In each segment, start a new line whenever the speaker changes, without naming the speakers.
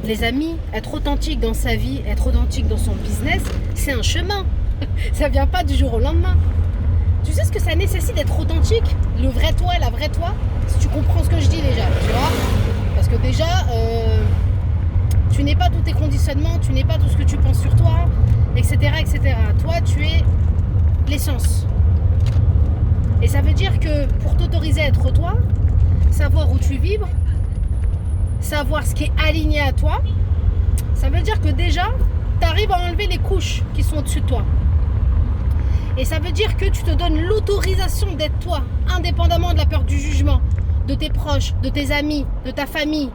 Les amis, être authentique dans sa vie, être authentique dans son business, c'est un chemin. Ça vient pas du jour au lendemain. Tu sais ce que ça nécessite d'être authentique? Le vrai toi, la vraie toi? Si tu comprends ce que je dis déjà, tu vois? Parce que déjà, tu n'es pas tous tes conditionnements, tu n'es pas tout ce que tu penses sur toi, etc., etc. Toi, tu es l'essence. Et ça veut dire que pour t'autoriser à être toi, savoir où tu vibres, savoir ce qui est aligné à toi, ça veut dire que déjà, tu arrives à enlever les couches qui sont au-dessus de toi. Et ça veut dire que tu te donnes l'autorisation d'être toi, indépendamment de la peur du jugement, de tes proches, de tes amis, de ta famille,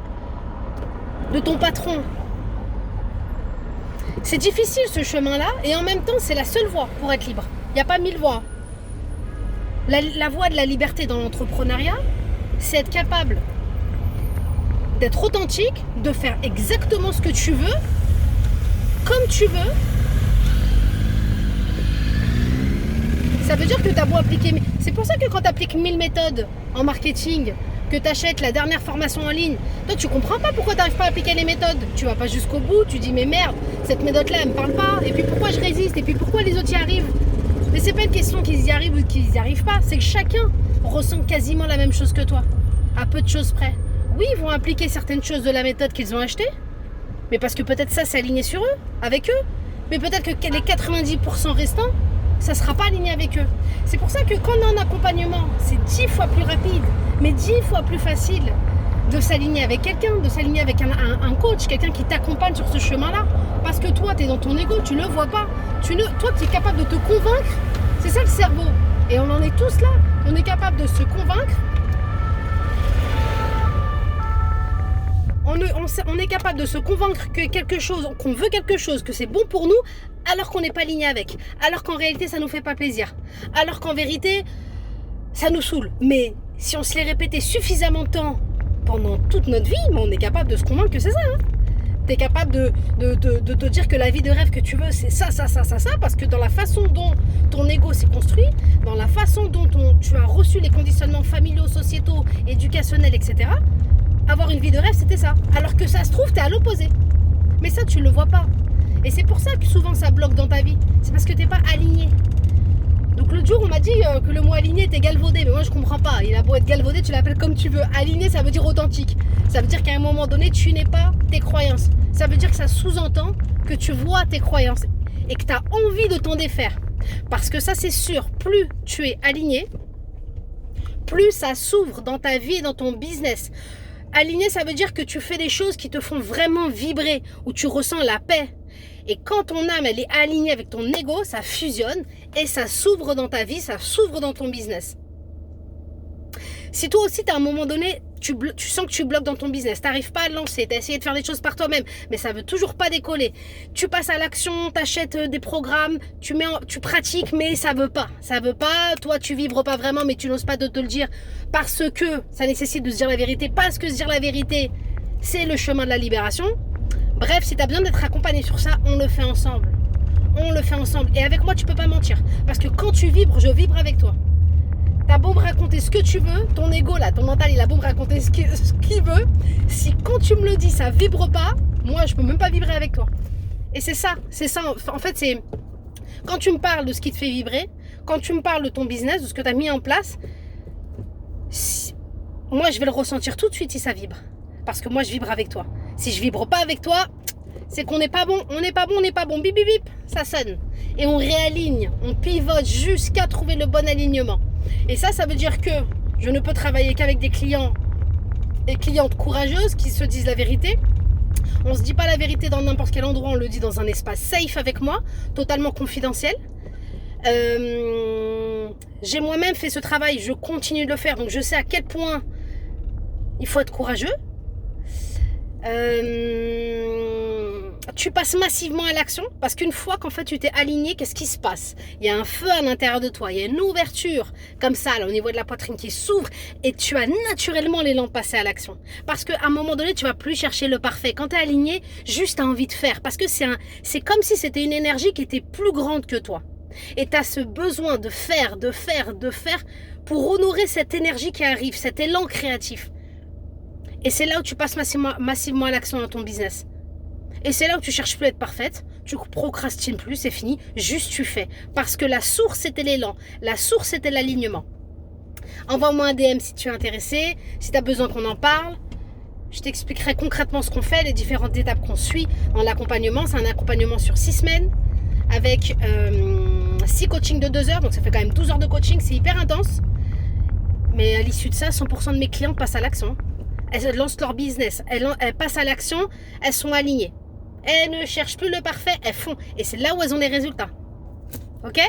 de ton patron. C'est difficile ce chemin-là, et en même temps, c'est la seule voie pour être libre. Il n'y a pas 1000 voies. La voie de la liberté dans l'entrepreneuriat, c'est être capable d'être authentique, de faire exactement ce que tu veux, comme tu veux. Ça veut dire que tu as beau appliquer... C'est pour ça que quand tu appliques 1000 méthodes en marketing, que tu achètes la dernière formation en ligne, toi tu comprends pas pourquoi tu n'arrives pas à appliquer les méthodes. Tu vas pas jusqu'au bout, tu dis mais merde, cette méthode-là elle me parle pas, et puis pourquoi je résiste, et puis pourquoi les autres y arrivent. Mais c'est pas une question qu'ils y arrivent ou qu'ils y arrivent pas, c'est que chacun ressent quasiment la même chose que toi, à peu de choses près. Oui, ils vont appliquer certaines choses de la méthode qu'ils ont achetée, mais parce que peut-être ça c'est aligné sur eux, avec eux. Mais peut-être que les 90% restants, ça ne sera pas aligné avec eux. C'est pour ça que quand on est en accompagnement, c'est 10 fois plus rapide, mais 10 fois plus facile de s'aligner avec quelqu'un, de s'aligner avec un coach, quelqu'un qui t'accompagne sur ce chemin-là. Parce que toi, tu es dans ton ego, tu ne le vois pas. Toi, tu es capable de te convaincre. C'est ça le cerveau. Et on en est tous là. On est capable de se convaincre. On est capable de se convaincre que quelque chose, qu'on veut quelque chose, que c'est bon pour nous, alors qu'on n'est pas aligné avec. Alors qu'en réalité, ça ne nous fait pas plaisir. Alors qu'en vérité, ça nous saoule. Mais si on se l'est répété suffisamment de temps pendant toute notre vie, on est capable de se convaincre que c'est ça. Hein. Tu es capable de te dire que la vie de rêve que tu veux, c'est ça, parce que dans la façon dont ton ego s'est construit, dans la façon dont tu as reçu les conditionnements familiaux, sociétaux, éducationnels, etc., avoir une vie de rêve, c'était ça. Alors que ça se trouve, t'es à l'opposé. Mais ça, tu le vois pas. Et c'est pour ça que souvent ça bloque dans ta vie. C'est parce que t'es pas aligné. Donc l'autre jour, on m'a dit que le mot aligné était galvaudé. Mais moi, je comprends pas. Il a beau être galvaudé, tu l'appelles comme tu veux. Aligné, ça veut dire authentique. Ça veut dire qu'à un moment donné, tu n'es pas tes croyances. Ça veut dire que ça sous-entend que tu vois tes croyances et que tu as envie de t'en défaire. Parce que ça, c'est sûr, plus tu es aligné, plus ça s'ouvre dans ta vie et dans ton business. Aligné, ça veut dire que tu fais des choses qui te font vraiment vibrer, où tu ressens la paix. Et quand ton âme, elle est alignée avec ton ego, ça fusionne et ça s'ouvre dans ta vie, ça s'ouvre dans ton business. Si toi aussi, à un moment donné, tu sens que tu bloques dans ton business, tu n'arrives pas à le lancer, tu as essayé de faire des choses par toi-même, mais ça ne veut toujours pas décoller. Tu passes à l'action, tu achètes des programmes, tu pratiques, mais ça ne veut pas. Ça veut pas, toi, tu vibres pas vraiment, mais tu n'oses pas de te le dire parce que ça nécessite de se dire la vérité, parce que se dire la vérité, c'est le chemin de la libération. Bref, si tu as besoin d'être accompagné sur ça, on le fait ensemble. On le fait ensemble. Et avec moi, tu peux pas mentir. Parce que quand tu vibres, je vibre avec toi. T'as beau me raconter ce que tu veux, ton ego là, ton mental, il a beau me raconter ce qu'il veut. Si quand tu me le dis, ça vibre pas, moi, je peux même pas vibrer avec toi. Et c'est ça. En fait, c'est quand tu me parles de ce qui te fait vibrer, quand tu me parles de ton business, de ce que tu as mis en place, moi, je vais le ressentir tout de suite si ça vibre. Parce que moi, je vibre avec toi. Si je vibre pas avec toi, c'est qu'on n'est pas bon, on n'est pas bon, bip bip bip, ça sonne. Et on réaligne, on pivote jusqu'à trouver le bon alignement. Et ça veut dire que je ne peux travailler qu'avec des clients et clientes courageuses qui se disent la vérité. On ne se dit pas la vérité dans n'importe quel endroit, on le dit dans un espace safe avec moi, totalement confidentiel. J'ai moi-même fait ce travail, je continue de le faire, donc je sais à quel point il faut être courageux. Tu passes massivement à l'action parce qu'une fois qu'en fait tu t'es aligné, qu'est-ce qui se passe? Il y a un feu à l'intérieur de toi, il y a une ouverture comme ça là, au niveau de la poitrine qui s'ouvre et tu as naturellement l'élan de passer à l'action. Parce qu'à un moment donné, tu vas plus chercher le parfait. Quand tu es aligné, juste tu as envie de faire parce que c'est comme si c'était une énergie qui était plus grande que toi. Et tu as ce besoin de faire pour honorer cette énergie qui arrive, cet élan créatif. Et c'est là où tu passes massivement à l'action dans ton business. Et c'est là où tu cherches plus à être parfaite, tu procrastines plus, c'est fini, juste tu fais. Parce que la source c'était l'élan, la source c'était l'alignement. Envoie-moi un DM si tu es intéressé, si tu as besoin qu'on en parle. Je t'expliquerai concrètement ce qu'on fait, les différentes étapes qu'on suit dans l'accompagnement. C'est un accompagnement sur 6 semaines avec 6 coachings de 2 heures, donc ça fait quand même 12 heures de coaching, c'est hyper intense. Mais à l'issue de ça, 100% de mes clients passent à l'action. Elles lancent leur business, elles passent à l'action, elles sont alignées. Elles ne cherchent plus le parfait, elles font. Et c'est là où elles ont les résultats. Ok ?